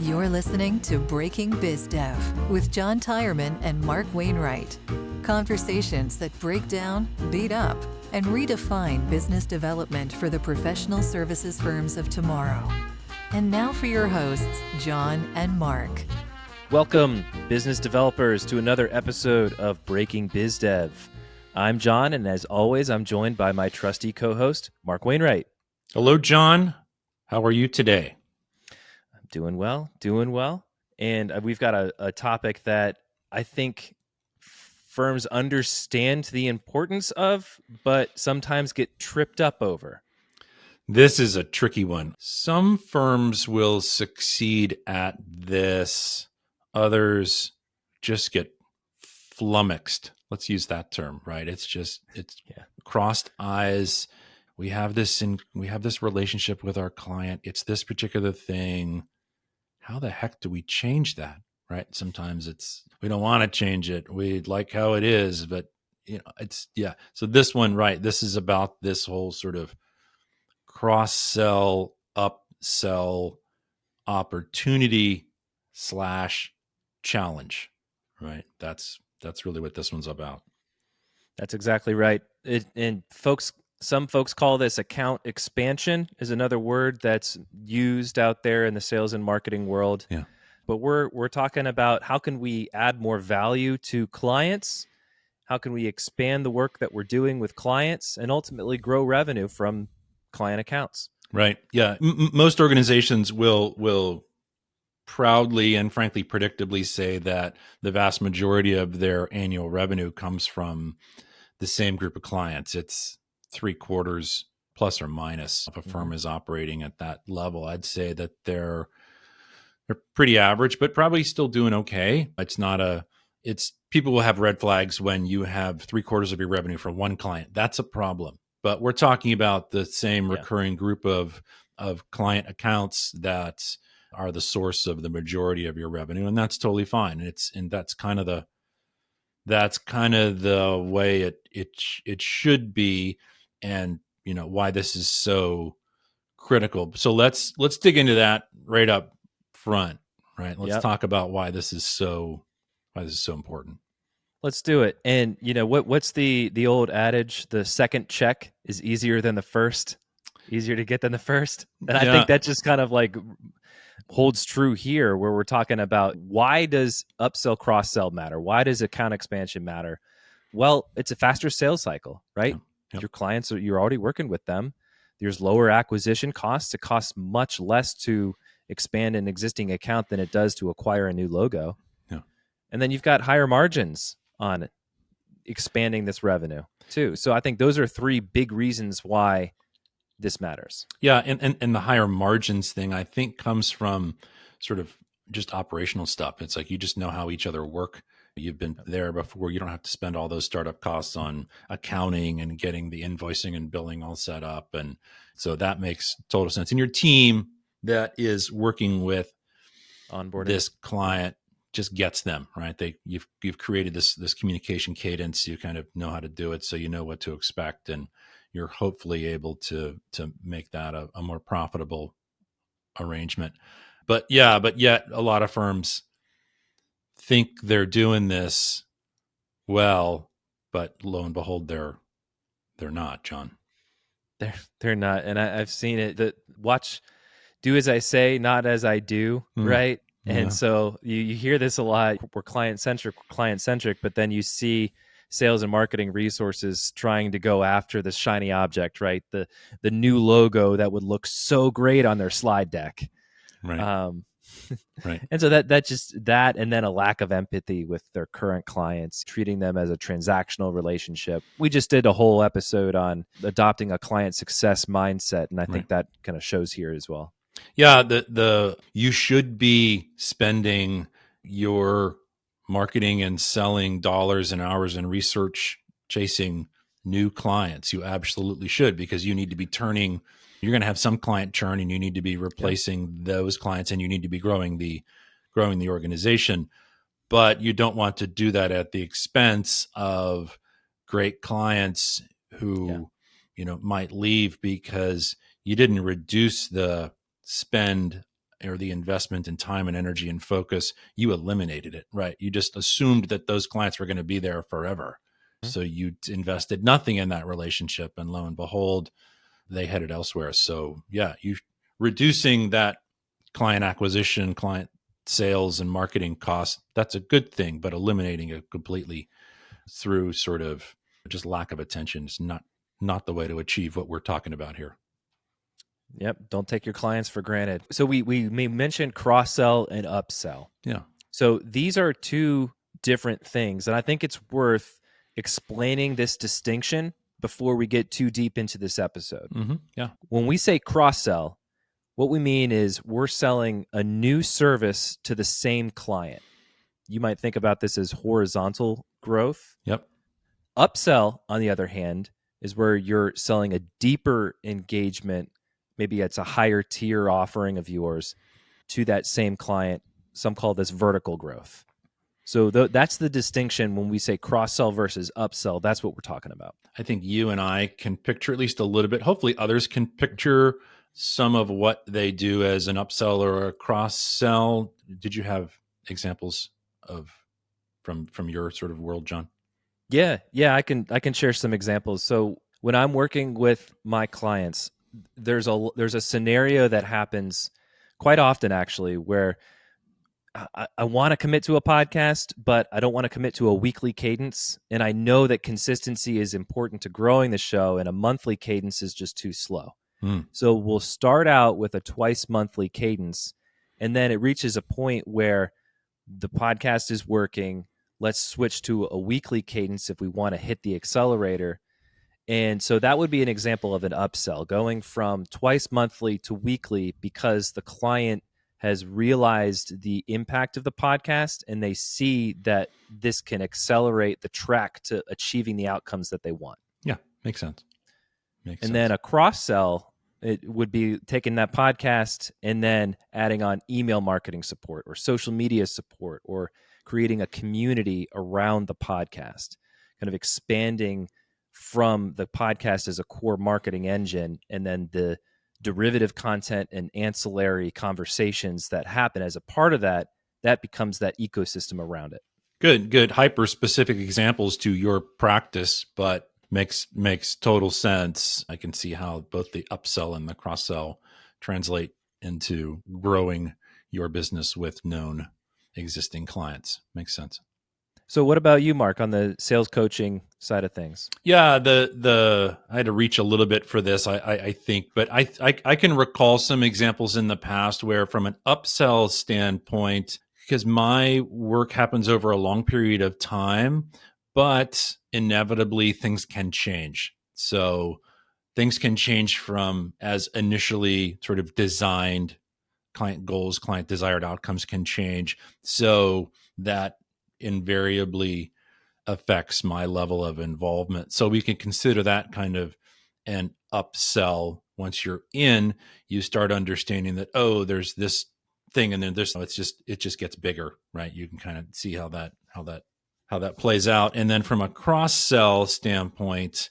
You're listening to Breaking Biz Dev with John Tyerman and Mark Wainwright. Conversations that break down, beat up, and redefine business development for the professional services firms of tomorrow. And now for your hosts, John and Mark. Welcome, business developers, to another episode of Breaking Biz Dev. I'm John, and as always, I'm joined by my trusty co-host, Mark Wainwright. Hello, John. How are you today? I'm doing well. And we've got a topic that I think firms understand the importance of, but sometimes get tripped up over. This is a tricky one. Some firms will succeed at this. Others just get flummoxed. Let's use that term, right? It's crossed eyes. We have this relationship with our client. It's this particular thing. How the heck do we change that? Right? Sometimes we don't want to change it. We like how it is, but So this one, right? This is about this whole sort of cross-sell, upsell opportunity / challenge, right? That's really what this one's about. That's exactly right. Some folks call this account expansion, is another word that's used out there in the sales and marketing world. Yeah. But we're talking about how can we add more value to clients? How can we expand the work that we're doing with clients and ultimately grow revenue from client accounts? Right. Yeah. Most organizations will proudly and frankly predictably say that the vast majority of their annual revenue comes from the same group of clients. It's 3/4 plus or minus if a firm is operating at that level. I'd say that they're pretty average, but probably still doing okay. It's people will have red flags when you have 3/4 of your revenue from one client. That's a problem. But we're talking about the same recurring group of client accounts that are the source of the majority of your revenue, and that's totally fine. And that's kind of the way it should be, and why this is so critical. So let's dig into that right up front, right? Let's talk about why this is so important. Let's do it. And what's the old adage? The second check is easier than the first. Easier to get than the first. And I think that just kind of like holds true here, where we're talking about why does upsell cross-sell matter? Why does account expansion matter? Well, it's a faster sales cycle, right? Your clients, you're already working with them. There's lower acquisition costs. It costs much less to expand an existing account than it does to acquire a new logo. Yeah. And then you've got higher margins on expanding this revenue too. So I think those are three big reasons why this matters. Yeah, and the higher margins thing, I think, comes from sort of just operational stuff. It's like you just know how each other work. You've been there before. You don't have to spend all those startup costs on accounting and getting the invoicing and billing all set up. And so that makes total sense. And your team that is working with onboarding this client just gets them, right? You've created this communication cadence. You kind of know how to do it, so you know what to expect, and you're hopefully able to make that a more profitable arrangement. But yet a lot of firms think they're doing this well, but lo and behold, they're not, John. They're not. And I've seen it. Do as I say, not as I do, right? Yeah. And so you hear this a lot. We're client-centric, but then you see sales and marketing resources trying to go after this shiny object, right? The new logo that would look so great on their slide deck. Right. Right. And so that and then a lack of empathy with their current clients, treating them as a transactional relationship. We just did a whole episode on adopting a client success mindset, and I think that kind of shows here as well. Yeah, you should be spending your marketing and selling dollars and hours in research chasing new clients. You absolutely should, because you need to be you're going to have some client churn, and you need to be replacing those clients, and you need to be growing the organization. But you don't want to do that at the expense of great clients who might leave because you didn't reduce the spend or the investment in time and energy and focus, you eliminated it, right? You just assumed that those clients were going to be there forever. So you invested nothing in that relationship, and lo and behold, they headed elsewhere. So yeah, you reducing that client acquisition, client sales and marketing costs, that's a good thing, but eliminating it completely through sort of just lack of attention is not the way to achieve what we're talking about here. Yep. Don't take your clients for granted. So we mentioned cross-sell and upsell. Yeah. So these are two different things. And I think it's worth explaining this distinction before we get too deep into this episode. Mm-hmm. Yeah. When we say cross-sell, what we mean is we're selling a new service to the same client. You might think about this as horizontal growth. Yep. Upsell, on the other hand, is where you're selling a deeper engagement. Maybe it's a higher tier offering of yours to that same client. Some call this vertical growth. So that's the distinction when we say cross-sell versus upsell. That's what we're talking about. I think you and I can picture at least a little bit. Hopefully others can picture some of what they do as an upsell or a cross-sell. Did you have examples of from your sort of world, John? Yeah, I can share some examples. So when I'm working with my clients, there's a scenario that happens quite often actually where I want to commit to a podcast, but I don't want to commit to a weekly cadence. And I know that consistency is important to growing the show, and a monthly cadence is just too slow. So we'll start out with a twice monthly cadence, and then it reaches a point where the podcast is working. Let's switch to a weekly cadence if we want to hit the accelerator. And so that would be an example of an upsell, going from twice monthly to weekly because the client has realized the impact of the podcast and they see that this can accelerate the track to achieving the outcomes that they want. Yeah, makes sense. Then a cross-sell, it would be taking that podcast and then adding on email marketing support or social media support or creating a community around the podcast, kind of expanding from the podcast as a core marketing engine, and then the derivative content and ancillary conversations that happen as a part of that becomes that ecosystem around it. Good. Hyper specific examples to your practice, but makes total sense. I can see how both the upsell and the cross sell translate into growing your business with known existing clients. Makes sense. So what about you, Mark, on the sales coaching side of things? Yeah, I had to reach a little bit for this, I think, but I can recall some examples in the past where from an upsell standpoint, because my work happens over a long period of time, but inevitably things can change. So things can change from as initially sort of designed client goals, client desired outcomes can change. So that invariably affects my level of involvement. So we can consider that kind of an upsell. Once you're in, you start understanding that, oh, there's this thing and then there's it just gets bigger, right? You can kind of see how that plays out. And then from a cross-sell standpoint,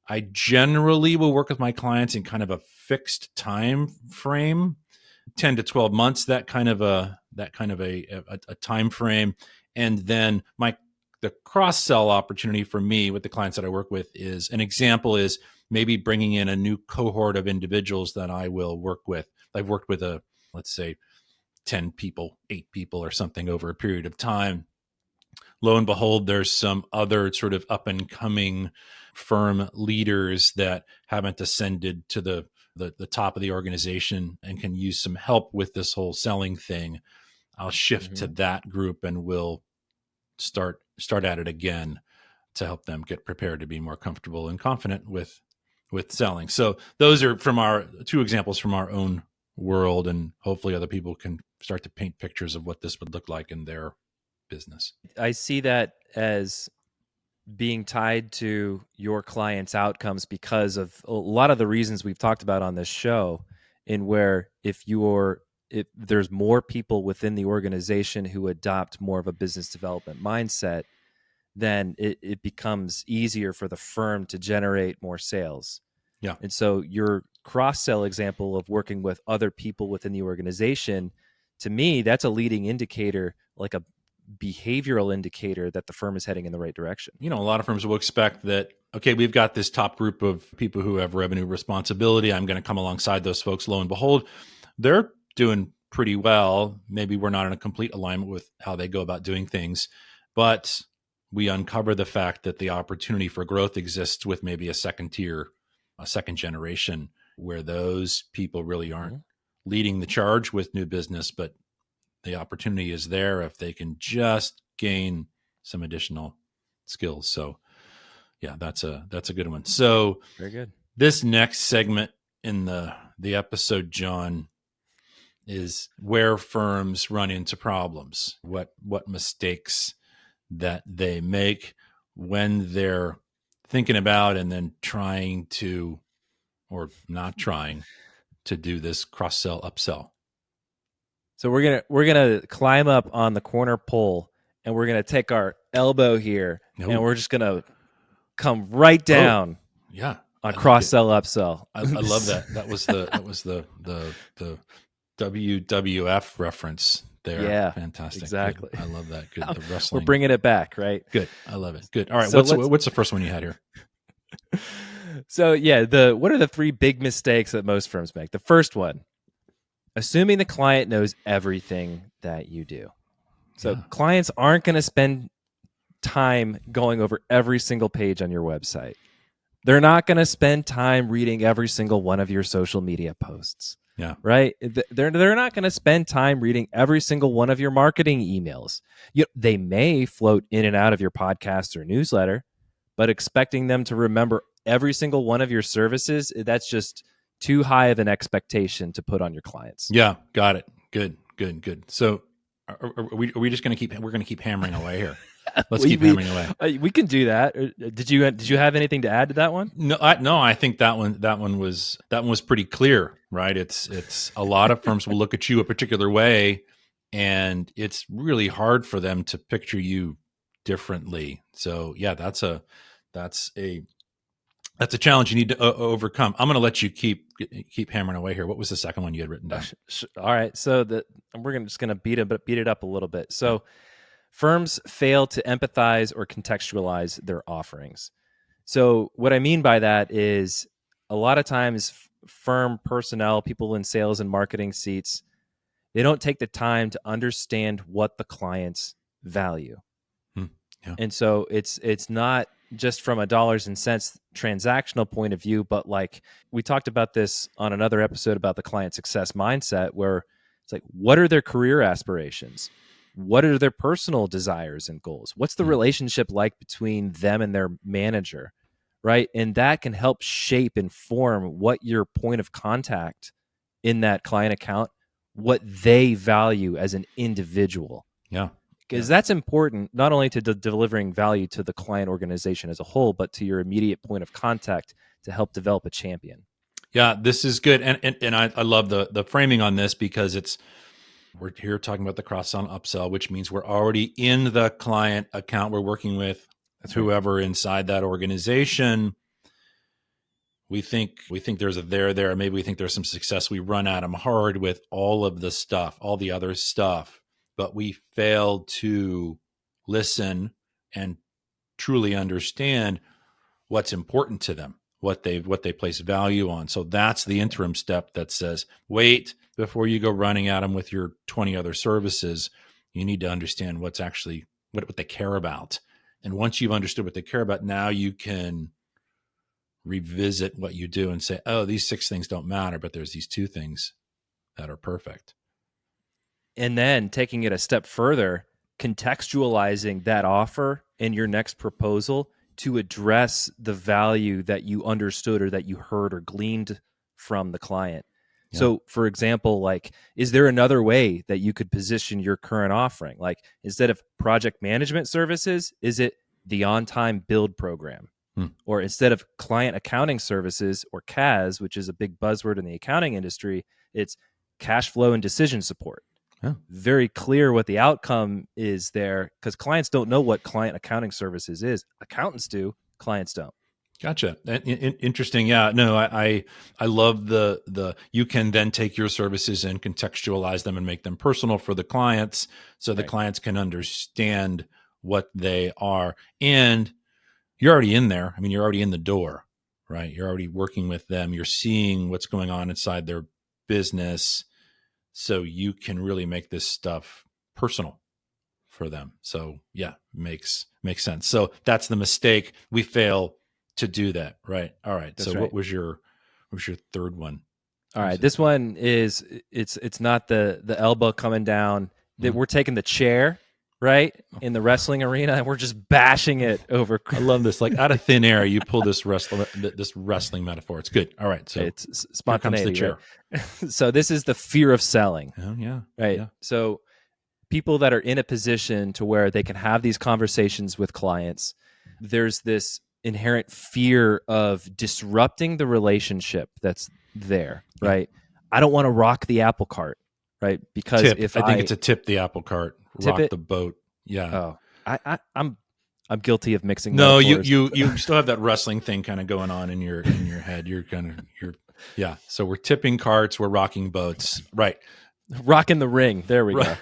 I generally will work with my clients in kind of a fixed time frame, 10 to 12 months, that kind of a time frame. And then the cross-sell opportunity for me with the clients that I work with is an example is maybe bringing in a new cohort of individuals that I will work with. I've worked with let's say 10 people, 8 people or something over a period of time. Lo and behold, there's some other sort of up and coming firm leaders that haven't ascended to the top of the organization and can use some help with this whole selling thing. I'll shift to that group and we'll start at it again to help them get prepared to be more comfortable and confident with selling. So those are from our 2 examples from our own world, and hopefully other people can start to paint pictures of what this would look like in their business. I see that as being tied to your clients' outcomes because of a lot of the reasons we've talked about on this show, in where if there's more people within the organization who adopt more of a business development mindset, then it becomes easier for the firm to generate more sales. Yeah. And so you're cross-sell example of working with other people within the organization, to me, that's a leading indicator, like a behavioral indicator that the firm is heading in the right direction. A lot of firms will expect that, okay, we've got this top group of people who have revenue responsibility. I'm going to come alongside those folks. Lo and behold, they're doing pretty well. Maybe we're not in a complete alignment with how they go about doing things, but we uncover the fact that the opportunity for growth exists with maybe a second tier, a second generation, where those people really aren't leading the charge with new business, but the opportunity is there if they can just gain some additional skills. So yeah, that's a good one. So very good. This next segment in the episode, John, is where firms run into problems, what mistakes that they make when they're thinking about and then trying to, or not trying to, do this cross-sell, upsell. So we're gonna climb up on the corner pole, and we're gonna take our elbow here, and we're just gonna come right down. Yeah, on cross-sell, upsell. I love that. That was the WWF reference there. Yeah, fantastic. Exactly. Good. I love that. Good. The wrestling. We're bringing it back, right? Good. I love it. Good. All right. So what's the first one you had here? So yeah, what are the three big mistakes that most firms make? The first one, assuming the client knows everything that you do. So clients aren't going to spend time going over every single page on your website. They're not going to spend time reading every single one of your social media posts. Yeah. Right? They're not going to spend time reading every single one of your marketing emails. They may float in and out of your podcast or newsletter, but expecting them to remember every single one of your services, that's just too high of an expectation to put on your clients. Yeah, got it. Good. So are we just going to we're going to keep hammering away here? Let's keep hammering away. We can do that. Did you have anything to add to that one? No, I think that one was pretty clear, right? It's a lot of firms will look at you a particular way, and it's really hard for them to picture you differently. So yeah, that's a challenge you need to overcome. I'm going to let you keep hammering away here. What was the second one you had written down? All right, so we're just going to beat it up a little bit. So firms fail to empathize or contextualize their offerings. So what I mean by that is a lot of times firm personnel, people in sales and marketing seats, they don't take the time to understand what the clients value. Yeah. And so it's not just from a dollars and cents transactional point of view, but like we talked about this on another episode about the client success mindset, where it's like, what are their career aspirations? What are their personal desires and goals? What's the relationship like between them and their manager, right? And that can help shape and form what your point of contact in that client account, what they value as an individual. Yeah. Because that's important, not only to delivering value to the client organization as a whole, but to your immediate point of contact to help develop a champion. Yeah, this is good. And I love the framing on this, because we're here talking about the cross-sell and upsell, which means we're already in the client account. We're working with whoever inside that organization. We think there's a there. Maybe we think there's some success. We run at them hard with all of the stuff, all the other stuff, but we fail to listen and truly understand what's important to them, what they place value on. So that's the interim step that says, wait, before you go running at them with your 20 other services, you need to understand what's actually what they care about. And once you've understood what they care about, now you can revisit what you do and say, oh, these 6 things don't matter, but there's these 2 things that are perfect. And then taking it a step further, contextualizing that offer in your next proposal to address the value that you understood or that you heard or gleaned from the client. Yeah. So for example, like, is there another way that you could position your current offering? Like, instead of project management services, is it the on-time build program? Or instead of client accounting services, or CAS, which is a big buzzword in the accounting industry, it's cash flow and decision support. Yeah. Very clear what the outcome is there, because clients don't know what client accounting services is. Accountants do, clients don't. Gotcha. Interesting. Yeah. No, I love the you can then take your services and contextualize them and make them personal for the clients, so the Right. clients can understand what they are. And you're already in there. I mean, you're already in the door, right? You're already working with them. You're seeing what's going on inside their business, so you can really make this stuff personal for them. So yeah, makes sense. So that's the mistake. We fail to do that, right? All right. That's so right. what was your third one? All right, this one is it's not the elbow coming down. That we're taking the chair, right, in the wrestling arena, and we're just bashing it over. I love this. Like out of thin air, you pull this wrestling metaphor. It's good. All right. So It's spontaneity. Here comes the chair. Right? So this is the fear of selling. Oh yeah. Right. Yeah. So people that are in a position to where they can have these conversations with clients, there's this inherent fear of disrupting the relationship that's there, right? I don't want to rock the apple cart, right? Because if I think it's a tip the apple cart, rock the boat. Yeah. Oh, I'm guilty of mixing. No, metaphors. you still have that wrestling thing kind of going on in your head. You're yeah. So we're tipping carts, we're rocking boats, right? Rocking the ring. There we go.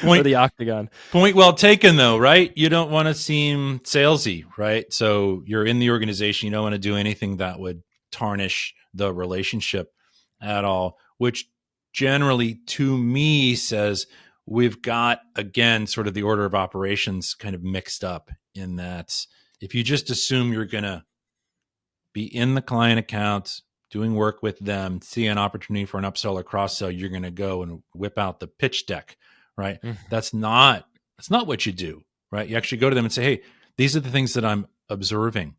Or the octagon. Point well taken, though, right? You don't want to seem salesy, right? So you're in the organization. You don't want to do anything that would tarnish the relationship at all, which generally, to me, says we've got, again, sort of the order of operations kind of mixed up in that if you just assume you're going to be in the client account, doing work with them, see an opportunity for an upsell or cross sell, you're going to go and whip out the pitch deck, right? That's not what you do, right? You actually go to them and say, hey, these are the things that I'm observing.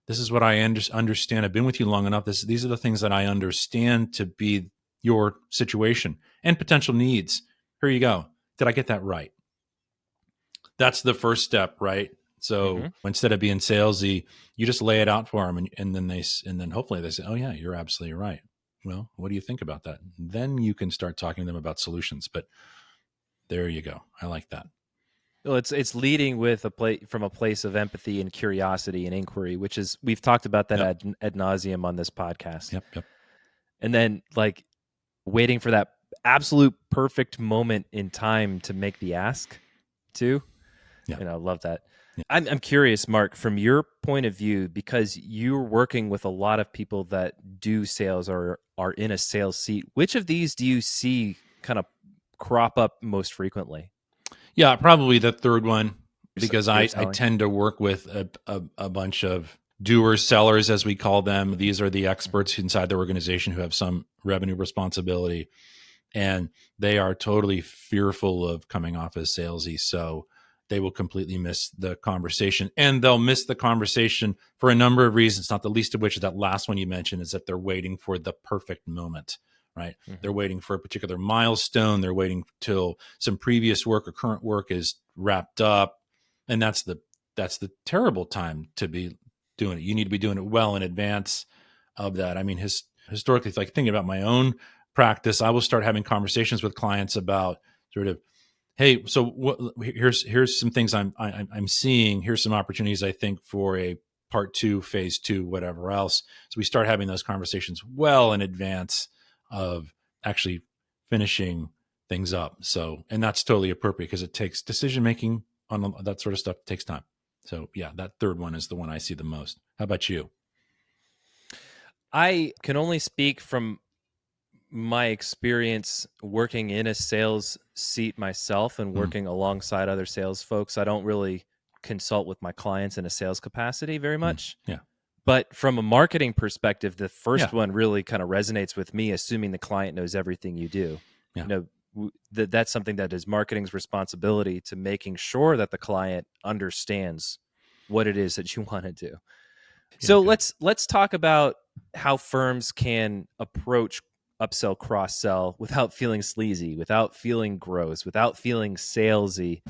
This is what I understand. I've been with you long enough. These are the things that I understand to be your situation and potential needs. Here you go. Did I get that right? That's the first step, right? So instead of being salesy, you just lay it out for them, and then hopefully they say, "Oh yeah, you're absolutely right." Well, what do you think about that? Then you can start talking to them about solutions. But there you go. I like that. Well, it's leading with from a place of empathy and curiosity and inquiry, which is we've talked about that ad nauseum on this podcast. Yep. And then like waiting for that absolute perfect moment in time to make the ask, too. Yeah, I love that. Yeah. I'm curious, Mark, from your point of view, because you're working with a lot of people that do sales or are in a sales seat. Which of these do you see kind of crop up most frequently? Yeah, probably the third one, because I tend to work with a bunch of doers, sellers, as we call them. These are the experts inside the organization who have some revenue responsibility, and they are totally fearful of coming off as salesy. So they will completely miss the conversation, and they'll miss the conversation for a number of reasons, not the least of which is that last one you mentioned, is that they're waiting for the perfect moment, right? They're waiting for a particular milestone. They're waiting till some previous work or current work is wrapped up. And that's the terrible time to be doing it. You need to be doing it well in advance of that. I mean, historically, like thinking about my own practice, I will start having conversations with clients about sort of, hey, so here's some things I'm seeing. Here's some opportunities I think for a part 2, phase 2, whatever else. So we start having those conversations well in advance of actually finishing things up. So, and that's totally appropriate because it takes decision making on that sort of stuff. It takes time. So yeah, that third one is the one I see the most. How about you? I can only speak from my experience working in a sales seat myself and working alongside other sales folks. I don't really consult with my clients in a sales capacity very much. Yeah. But from a marketing perspective, the first one really kind of resonates with me, assuming the client knows everything you do. Yeah. You know, that's something that is marketing's responsibility, to making sure that the client understands what it is that you want to do. So let's talk about how firms can approach upsell, cross-sell without feeling sleazy, without feeling gross, without feeling salesy.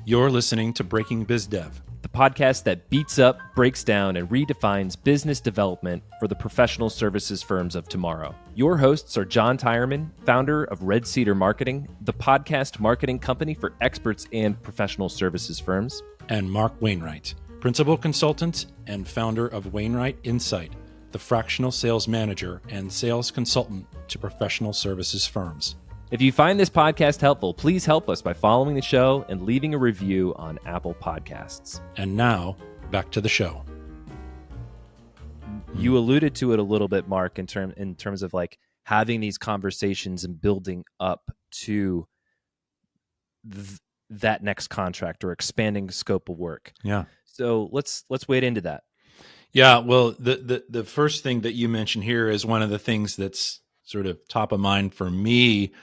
You're listening to Breaking Biz Dev, the podcast that beats up, breaks down, and redefines business development for the professional services firms of tomorrow. Your hosts are John Tyerman, founder of Red Cedar Marketing, the podcast marketing company for experts and professional services firms, and Mark Wainwright, principal consultant and founder of Wainwright Insight, the fractional sales manager and sales consultant to professional services firms. If you find this podcast helpful, please help us by following the show and leaving a review on Apple Podcasts. And now, back to the show. You alluded to it a little bit, Mark, in terms of like having these conversations and building up to that next contract or expanding scope of work. Yeah. So let's wade into that. Yeah. Well, the first thing that you mentioned here is one of the things that's sort of top of mind for me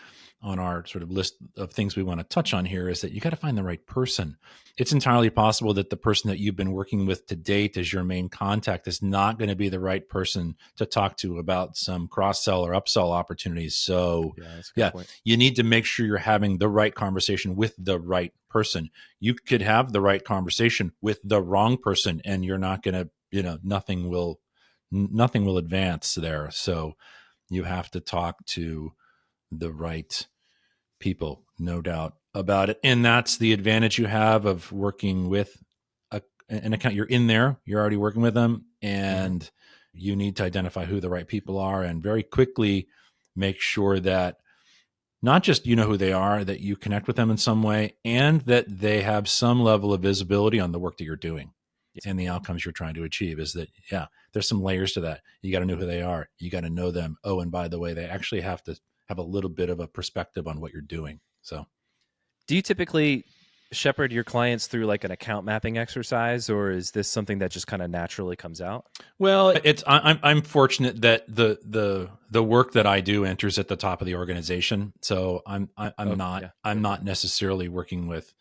on our sort of list of things we want to touch on here is that you got to find the right person. It's entirely possible that the person that you've been working with to date as your main contact is not going to be the right person to talk to about some cross-sell or upsell opportunities. So yeah, you need to make sure you're having the right conversation with the right person. You could have the right conversation with the wrong person and you're not going to, nothing will advance there. So you have to talk to the right people, no doubt about it. And that's the advantage you have of working with an account. You're in there, you're already working with them, and you need to identify who the right people are and very quickly make sure that not just you know who they are, that you connect with them in some way, and that they have some level of visibility on the work that you're doing and the outcomes you're trying to achieve. Is that, there's some layers to that. You got to know who they are. You got to know them. Oh, and by the way, they actually have to have a little bit of a perspective on what you're doing. So do you typically shepherd your clients through like an account mapping exercise, or is this something that just kind of naturally comes out? Well, I'm fortunate that the work that I do enters at the top of the organization. So I'm not necessarily working with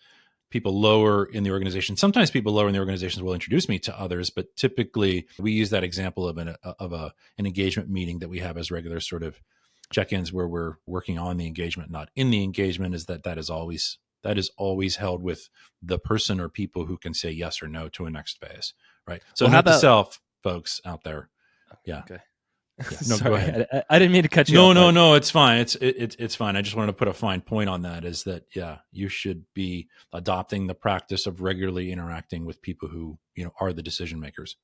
people lower in the organization. Sometimes people lower in the organizations will introduce me to others, but typically we use that example of an engagement meeting that we have as regular sort of check-ins where we're working on the engagement, not in the engagement. Is that is always held with the person or people who can say yes or no to a next phase, right? So note to self, folks out there. Yeah. Okay. Yeah. No, go ahead. I didn't mean to cut you off. No, it's fine. It's fine. I just wanted to put a fine point on that is that, you should be adopting the practice of regularly interacting with people who, are the decision makers.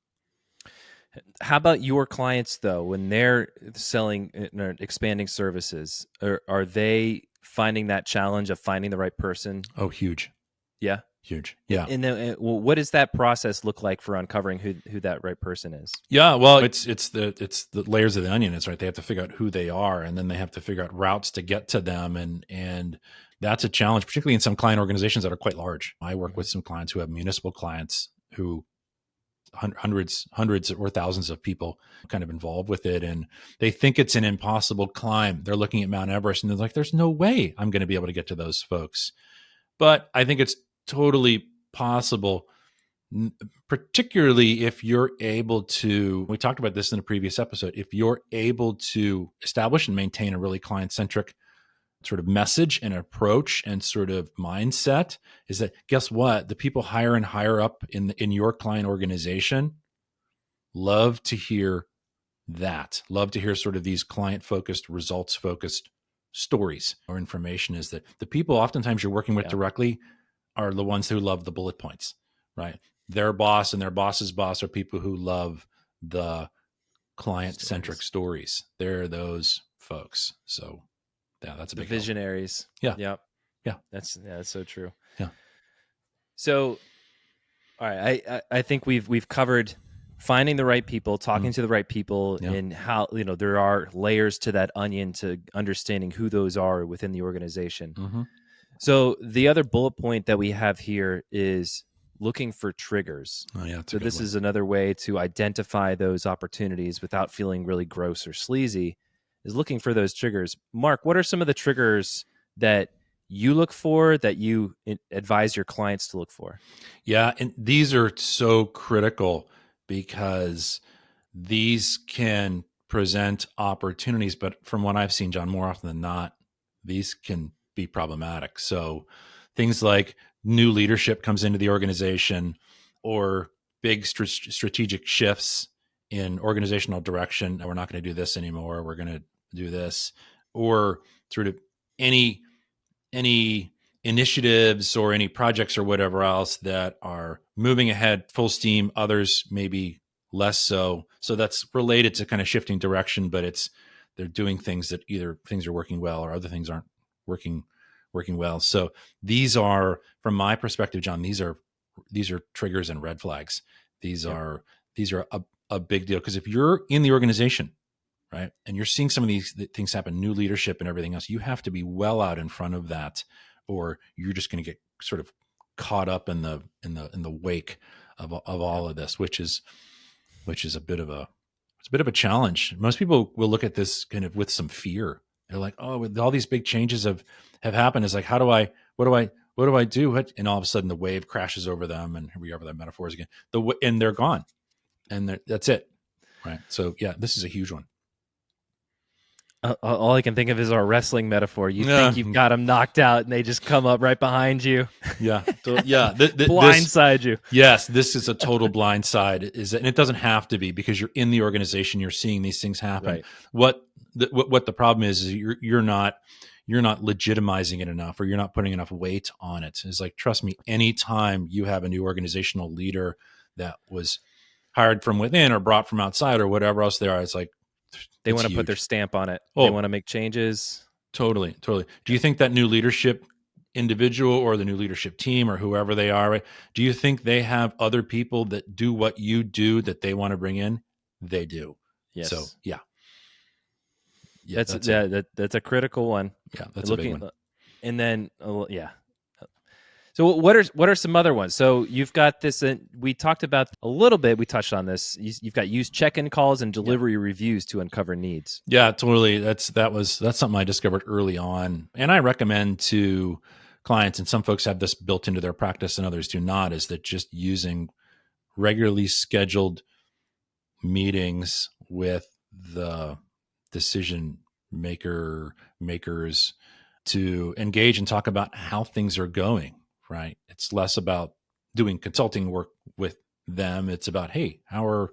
How about your clients though, when they're selling or expanding services, are they finding that challenge of finding the right person? Oh, huge. Yeah. Huge. Yeah. And then, what does that process look like for uncovering who that right person is? Yeah. Well, it's the layers of the onion. It's right. They have to figure out who they are, and then they have to figure out routes to get to them. And that's a challenge, particularly in some client organizations that are quite large. I work with some clients who have municipal clients who hundreds or thousands of people kind of involved with it. And they think it's an impossible climb. They're looking at Mount Everest and they're like, there's no way I'm going to be able to get to those folks. But I think it's totally possible, particularly if you're able to, we talked about this in a previous episode, if you're able to establish and maintain a really client-centric sort of message and approach and sort of mindset, is that, guess what? The people higher and higher up in your client organization love to hear that, love to hear sort of these client-focused, results-focused stories or information. Is that the people oftentimes you're working with directly are the ones who love the bullet points, right? Their boss and their boss's boss are people who love the client-centric stories. They're those folks. So yeah, that's a big visionaries. Yeah. Yep. Yeah. That's so true. Yeah. So, all right, I think we've covered finding the right people, talking to the right people, and how, there are layers to that onion to understanding who those are within the organization. Mm-hmm. So the other bullet point that we have here is looking for triggers. Oh yeah. So this is another way to identify those opportunities without feeling really gross or sleazy, is looking for those triggers. Mark, what are some of the triggers that you look for, that you advise your clients to look for? Yeah, and these are so critical because these can present opportunities, but from what I've seen, John, more often than not, these can be problematic. So things like new leadership comes into the organization, or big strategic shifts in organizational direction. We're not going to do this anymore. We're going to do this, or sort of any initiatives or any projects or whatever else that are moving ahead full steam, others maybe less so. So that's related to kind of shifting direction, but they're doing things that either things are working well or other things aren't working well. So these are, from my perspective, John, these are triggers and red flags. These are a big deal, because if you're in the organization, right, and you're seeing some of these things happen, new leadership and everything else, you have to be well out in front of that, or you're just going to get sort of caught up in the wake of all of this, which is a bit of a challenge. Most people will look at this kind of with some fear. They're like, oh, with all these big changes have happened, it's like, what do I do? And all of a sudden the wave crashes over them, and here we are with our metaphors again. And they're gone, and that's it, right? So yeah, this is a huge one. All I can think of is our wrestling metaphor. You think you've got them knocked out, and they just come up right behind you. Yeah, yeah. Blindside you. Yes, this is a total blindside. And it doesn't have to be, because you're in the organization, you're seeing these things happen. Right. What the problem is you're not legitimizing it enough, or you're not putting enough weight on it. It's like, trust me, anytime you have a new organizational leader that was hired from within or brought from outside or whatever else they are, it's like, they want to put their stamp on it. Oh, they want to make changes. Totally. Do you think that new leadership individual or the new leadership team or whoever they are, right, do you think they have other people that do what you do that they want to bring in? They do. Yes. So yeah, that's a critical one. Yeah, that's a big one. And then yeah. So what are some other ones? So you've got this. We talked about a little bit. We touched on this. You've got use check-in calls and delivery reviews to uncover needs. Yeah, totally. That's something I discovered early on, and I recommend to clients. And some folks have this built into their practice, and others do not. Is that just using regularly scheduled meetings with the decision makers to engage and talk about how things are going. Right. It's less about doing consulting work with them. It's about, hey, how are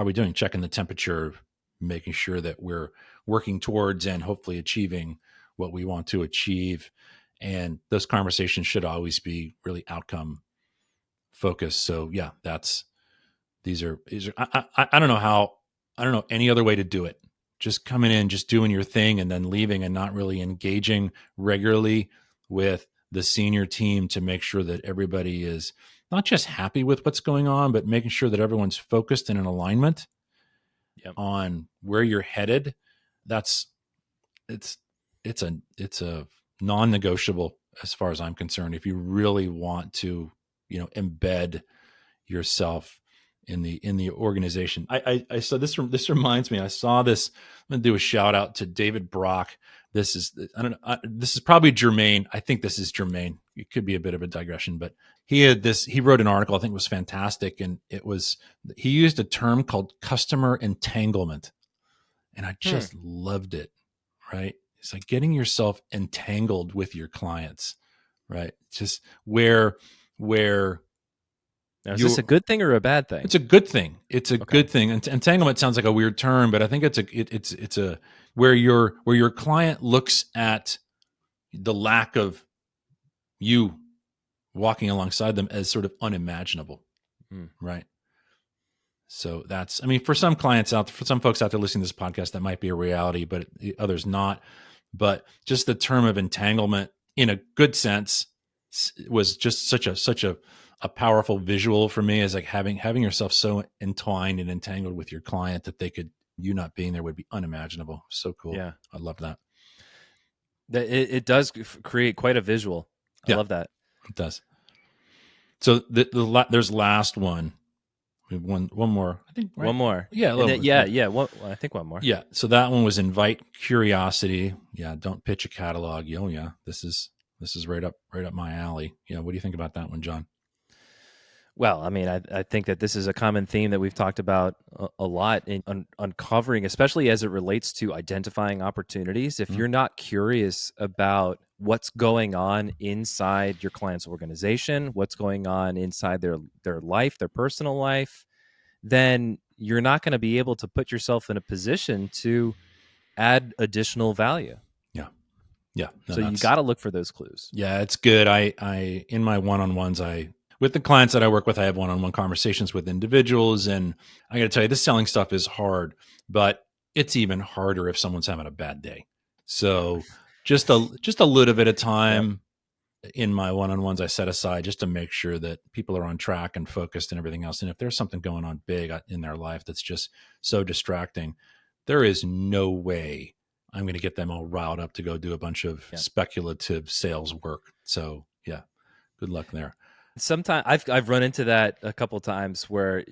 we doing? Checking the temperature, making sure that we're working towards and hopefully achieving what we want to achieve. And those conversations should always be really outcome focused. So yeah, these are I don't know any other way to do it. Just coming in, just doing your thing, and then leaving, and not really engaging regularly with the senior team to make sure that everybody is not just happy with what's going on, but making sure that everyone's focused and in alignment on where you're headed. It's a non-negotiable as far as I'm concerned. If you really want to, embed yourself in the organization. I saw this reminds me, I saw this. I'm going to do a shout out to David Brock. This is probably germane. I think this is germane. It could be a bit of a digression, but he wrote an article I think was fantastic, and he used a term called customer entanglement, and I just loved it. Right? It's like getting yourself entangled with your clients, right? Just where now, is this a good thing or a bad thing? It's a good thing. It's a good thing. Entanglement sounds like a weird term, but I think it's a where your client looks at the lack of you walking alongside them as sort of unimaginable, right? So for some clients for some folks out there listening to this podcast, that might be a reality, but others not. But just the term of entanglement, in a good sense, was just such a powerful visual for me, as like having yourself so entwined and entangled with your client that you not being there would be unimaginable. So cool. Yeah. I love that. It does create quite a visual. I love that. It does. So there's last one. We have one more, I think. Right? One more. Yeah. I think one more. Yeah. So that one was invite curiosity. Yeah. Don't pitch a catalog. Oh yeah. This is right up my alley. Yeah. What do you think about that one, John? Well, I think that this is a common theme that we've talked about a lot in uncovering, especially as it relates to identifying opportunities. If you're not curious about what's going on inside your client's organization, what's going on inside their life, their personal life, then you're not going to be able to put yourself in a position to add additional value. Yeah. So you got to look for those clues. Yeah, it's good. I in my one-on-ones, with the clients that I work with, I have one-on-one conversations with individuals, and I got to tell you, this selling stuff is hard, but it's even harder if someone's having a bad day. So just a little bit of time in my one-on-ones I set aside just to make sure that people are on track and focused and everything else. And if there's something going on big in their life that's just so distracting, there is no way I'm going to get them all riled up to go do a bunch of speculative sales work. So yeah, good luck there. Sometimes I've run into that a couple of times where,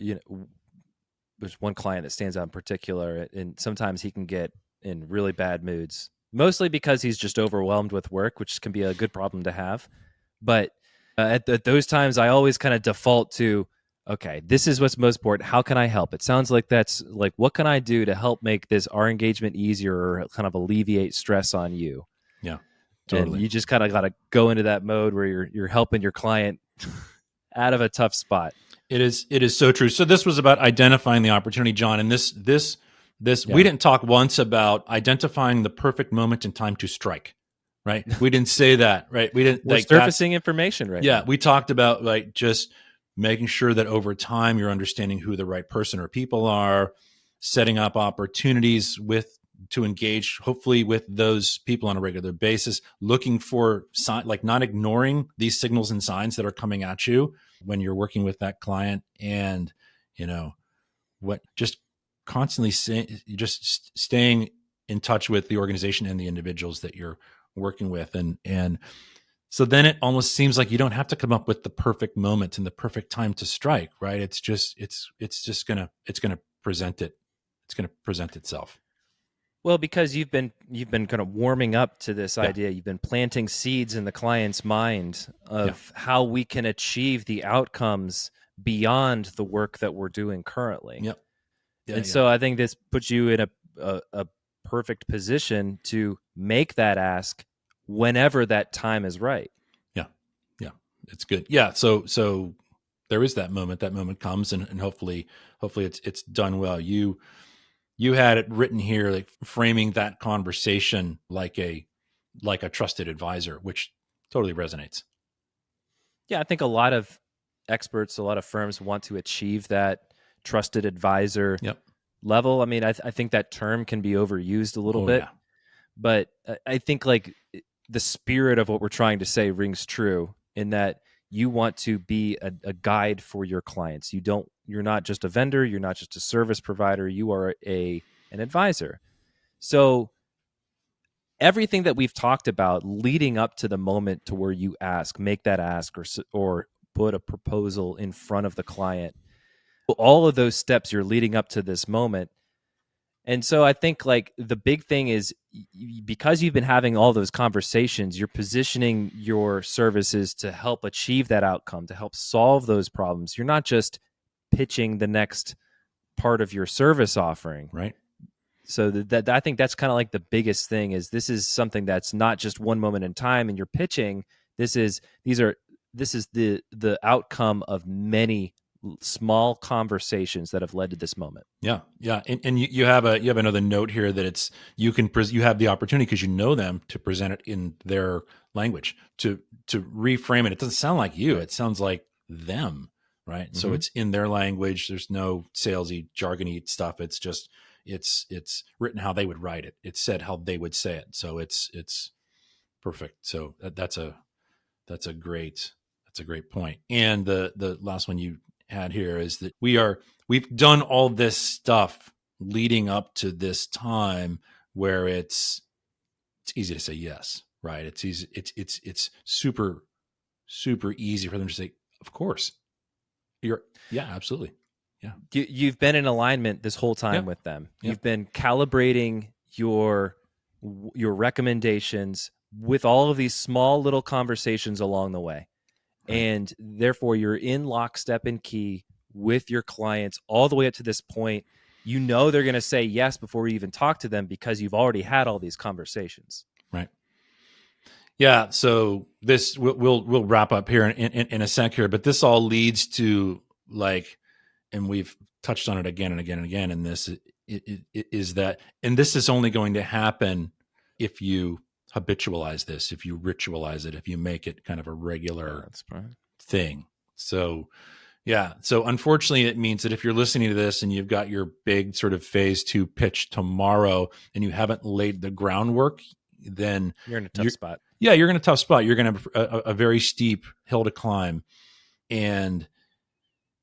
there's one client that stands out in particular, and sometimes he can get in really bad moods, mostly because he's just overwhelmed with work, which can be a good problem to have. But at those times, I always kind of default to, okay, this is what's most important. How can I help? It sounds like that's like, what can I do to help make our engagement easier or kind of alleviate stress on you? Yeah, totally. And you just kind of got to go into that mode where you're helping your client out of a tough spot. It is so true. So this was about identifying the opportunity, John, and this we didn't talk once about identifying the perfect moment in time to strike, right? We didn't say that, right? We didn't. We're surfacing information right now. We talked about like just making sure that over time you're understanding who the right person or people are, setting up opportunities to engage, hopefully with those people on a regular basis, looking for like not ignoring these signals and signs that are coming at you when you're working with that client, and what just constantly just staying in touch with the organization and the individuals that you're working with, and so then it almost seems like you don't have to come up with the perfect moment and the perfect time to strike, right? It's gonna present it. It's gonna present itself. Well, because you've been kind of warming up to this idea. You've been planting seeds in the client's mind of how we can achieve the outcomes beyond the work that we're doing currently. Yep. So I think this puts you in a perfect position to make that ask whenever that time is right. Yeah, it's good. Yeah, so there is that moment. That moment comes, and hopefully it's done well. You had it written here, like framing that conversation like a trusted advisor, which totally resonates. Yeah, I think a lot of experts, a lot of firms want to achieve that trusted advisor level. I mean, I think that term can be overused a little bit, but I think like the spirit of what we're trying to say rings true in that you want to be a guide for your clients. You're not just a vendor. You're not just a service provider. You are an advisor. So everything that we've talked about leading up to the moment to where you make that ask or put a proposal in front of the client, all of those steps you're leading up to this moment. And so I think like the big thing is because you've been having all those conversations, you're positioning your services to help achieve that outcome, to help solve those problems. You're not just pitching the next part of your service offering. Right. So that I think that's kind of like the biggest thing is this is something that's not just one moment in time and you're pitching. This is the outcome of many small conversations that have led to this moment. Yeah. And you have another note here that you have the opportunity because you know them to present it in their language, to reframe it. It doesn't sound like you. It sounds like them, right? Mm-hmm. So it's in their language. There's no salesy, jargony stuff. It's just it's written how they would write it. It's said how they would say it. So it's perfect. So that's a great point. And the last one you had here is that we've done all this stuff leading up to this time where it's easy to say yes, right? It's easy. It's super, super easy for them to say, of course. Absolutely. Yeah. You've been in alignment this whole time with them. You've been calibrating your recommendations with all of these small little conversations along the way. Right. And therefore you're in lockstep and key with your clients all the way up to this point. You know they're going to say yes before you even talk to them because you've already had all these conversations. Right. Yeah. So this we'll wrap up here in a sec here, but this all leads to like, and we've touched on it again and again and again. And this is that, and this is only going to happen if you habitualize this, if you ritualize it, if you make it kind of a regular thing. So yeah. So unfortunately, it means that if you're listening to this and you've got your big sort of phase 2 pitch tomorrow and you haven't laid the groundwork, then You're in a tough spot. Yeah, you're in a tough spot. You're going to have a very steep hill to climb, and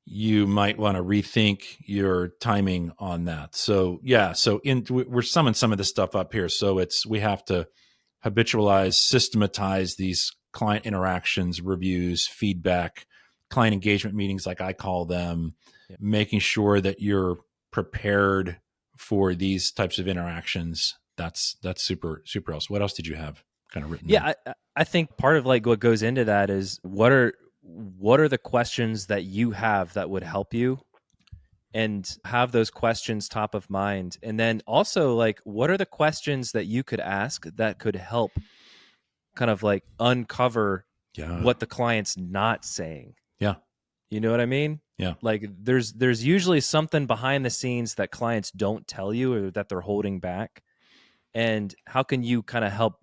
you might want to rethink your timing on that. So yeah, so we're summing some of this stuff up here. So we have to habitualize, systematize these client interactions, reviews, feedback, client engagement meetings, like I call them, making sure that you're prepared for these types of interactions. That's super else. What else did you have kind of written down? I think part of like what goes into that is what are the questions that you have that would help you, and have those questions top of mind. And then also, like, what are the questions that you could ask that could help kind of like uncover what the client's not saying? Yeah. You know what I mean? Yeah. Like there's usually something behind the scenes that clients don't tell you or that they're holding back. And how can you kind of help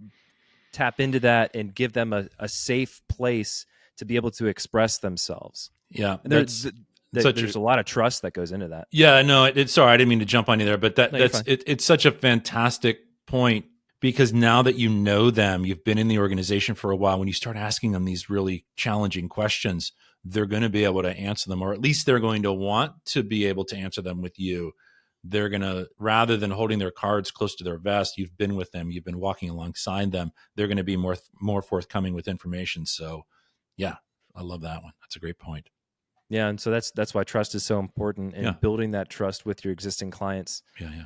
tap into that and give them a safe place to be able to express themselves? Yeah. And there's a lot of trust that goes into that. Yeah, no, sorry, I didn't mean to jump on you there, but it's such a fantastic point, because now that you know them, you've been in the organization for a while, when you start asking them these really challenging questions, they're going to be able to answer them, or at least they're going to want to be able to answer them with you. They're going to, rather than holding their cards close to their vest, you've been with them, you've been walking alongside them, they're going to be more forthcoming with information. So yeah, I love that one. That's a great point. Yeah, and so that's why trust is so important, and building that trust with your existing clients. Yeah.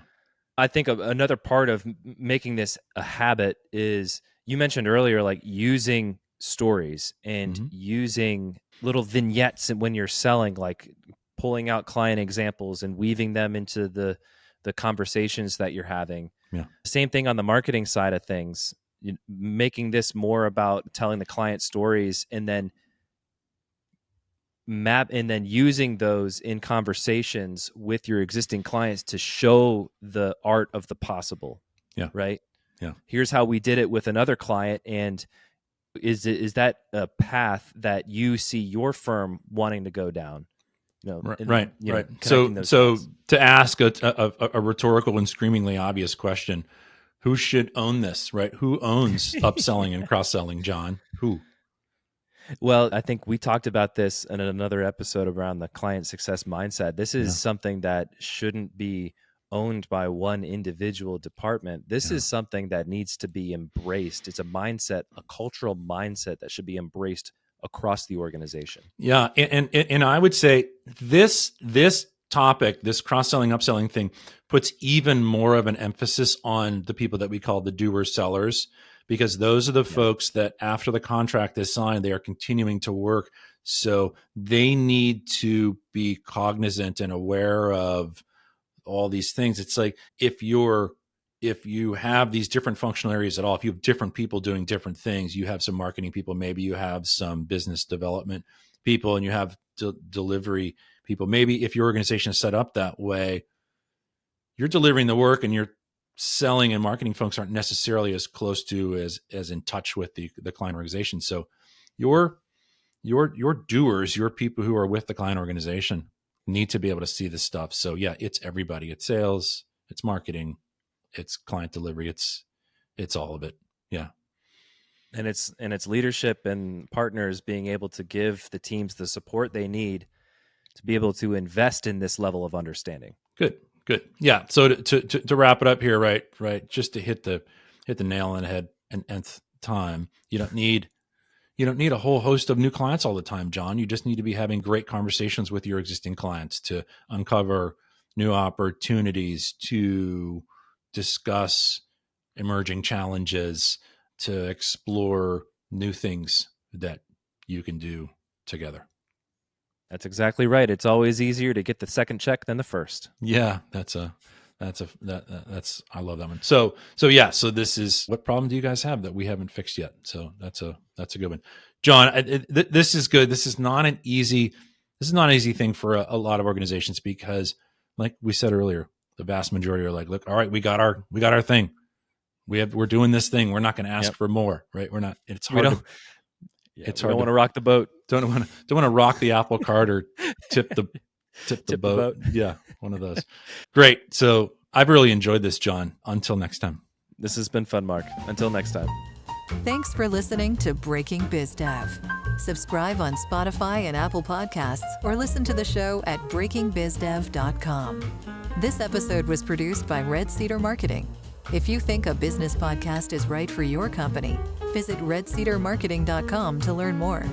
I think another part of making this a habit is, you mentioned earlier, like using stories and using little vignettes when you're selling, like pulling out client examples and weaving them into the conversations that you're having. Yeah. Same thing on the marketing side of things, making this more about telling the client stories, and then using those in conversations with your existing clients to show the art of the possible. Yeah. Right. Yeah. Here's how we did it with another client. And is that a path that you see your firm wanting to go down? Right. So to ask a rhetorical and screamingly obvious question, who should own this, right? Who owns upselling and cross-selling, John? Who? Well, I think we talked about this in another episode around the client success mindset. This is something that shouldn't be owned by one individual department. This is something that needs to be embraced. It's a mindset, a cultural mindset that should be embraced across the organization. Yeah, and I would say this topic, this cross-selling, upselling thing, puts even more of an emphasis on the people that we call the doer sellers, because those are the folks that after the contract is signed, they are continuing to work. So they need to be cognizant and aware of all these things. It's like if you have these different functional areas at all, if you have different people doing different things, you have some marketing people, maybe you have some business development people, and you have delivery people. Maybe if your organization is set up that way, you're delivering the work and your selling and marketing folks aren't necessarily as close to as in touch with the client organization. So your doers, your people who are with the client organization, need to be able to see this stuff. So yeah, it's everybody. It's sales, it's marketing, it's client delivery, it's all of it. Yeah. And it's leadership and partners being able to give the teams the support they need to be able to invest in this level of understanding. Good. Yeah. So to wrap it up here, right, just to hit the nail on the head and nth time, you don't need a whole host of new clients all the time, John. You just need to be having great conversations with your existing clients to uncover new opportunities, to discuss emerging challenges, to explore new things that you can do together. That's exactly right. It's always easier to get the second check than the first. Yeah, that's I love that one. So this is, what problem do you guys have that we haven't fixed yet? So that's a good one, John. This is good. This is not an easy thing for a lot of organizations, because like we said earlier, the vast majority are like, look, all right, we got our thing. We're doing this thing. We're not going to ask for more, right? We're not. It's hard. We don't want to rock the boat. Don't want to rock the apple cart or tip the boat. boat. Yeah, one of those. Great. So I've really enjoyed this, John. Until next time. This has been fun, Mark. Until next time. Thanks for listening to Breaking Biz Dev. Subscribe on Spotify and Apple Podcasts or listen to the show at breakingbizdev.com. This episode was produced by Red Cedar Marketing. If you think a business podcast is right for your company, visit redcedarmarketing.com to learn more.